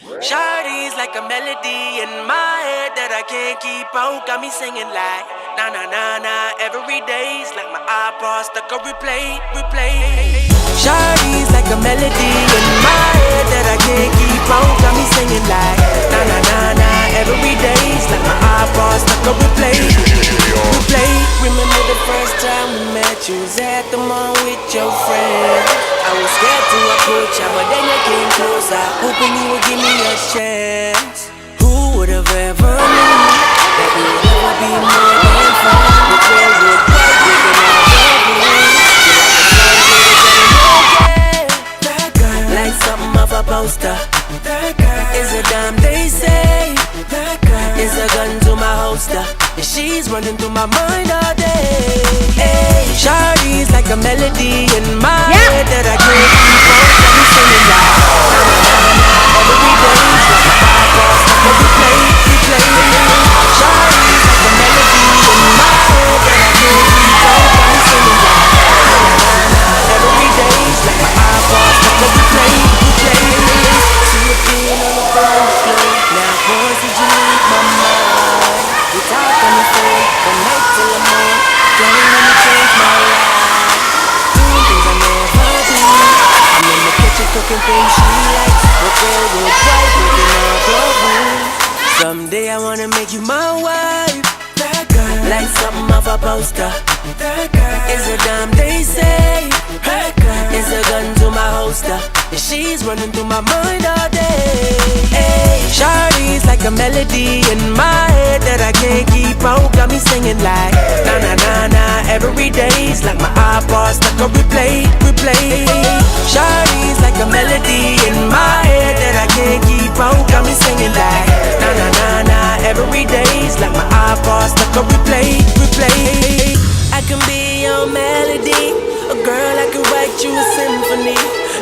Shawty's like a melody in my head that I can't keep out. Got me singing like na na na na every day's like my iPod stuck on replay. Shawty's like a melody in my head that I can't keep out. Got me singing like na na na na every day's like my iPod stuck on replay. Remember the first time we met? You was at the mall with your friend. I was scared to approach you, but then you came closer, hoping you would give me a chance. Who would have ever knew that we would ever be more than friends? But where would white breaking all the rules? That girl, like something off a poster. That girl is a dime, they say. That girl is a gun to my holster, and she's running through my mind all day. Hey, Shawty's like a melody in my head that I can't keep on. Got me singing like na na na na every day's like my iPod stuck on replay. Shawty's like a melody in my head that I can't keep on. Got me singing like na na na na every day's like my iPod stuck on replay. See you being on the phone floor. Now, boys, did you leave my mind? We talk on the phone from night till the morning. Don't let me change my life. Doing things I never do. I'm in the kitchen cooking things she likes. But there was white breaking all the rules. Someday I wanna make you my wife. That girl, like something off a poster. That girl is a dime, they say. That girl is a gun to my holster, and she's running through my mind all day. Hey, Shawty's like a melody in my head that I can't keep out. Got me singing like na na na na every day's like my iPod stuck on replay. Shawty's like a melody in my head that I can't keep out. Got me singing like na na na na every day's like my iPod stuck on replay. I can be your melody, a girl I can write you a symphony,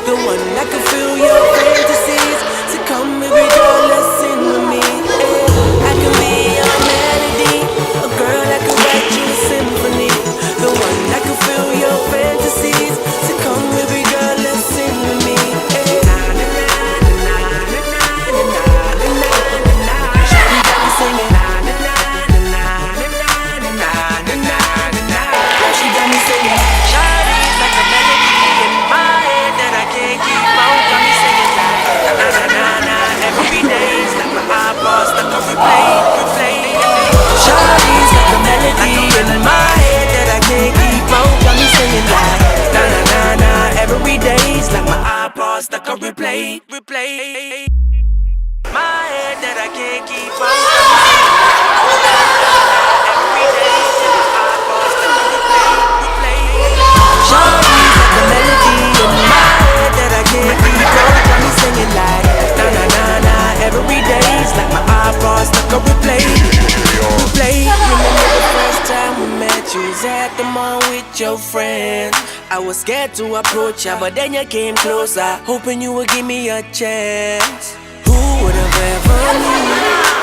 the one that can fill your fantasies. So come baby girl, let's sing with me. I can be your melody, a girl I can write you a symphony, the one that can fill your fantasies. So come baby girl, let's sing with me. Shawty got me singing. Shawty's like a melody in my head that I can't keep on. Got me singing like na na na na every day's like my iPod stuck on replay. My head that I can't keep on. Every day's like my iPod stuck on replay. Shawty's like a melody in my head that I can't keep on. Got me singing like na na na na every day's like my iPod stuck on replay. Remember the first time we met? You was at the mall with your friend. I was scared to approach you, but then you came closer, hoping you would give me a chance. Who would have ever knew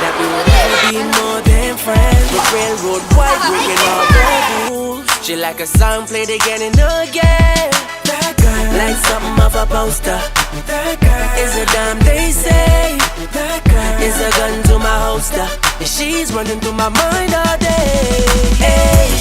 that we would ever be more than friends? But railroad white breaking all the rules. She like a song played again and again. That girl, like something off a poster. That girl is a dime, they say. That girl is a gun to my holster, and she's running through my mind all day. Hey,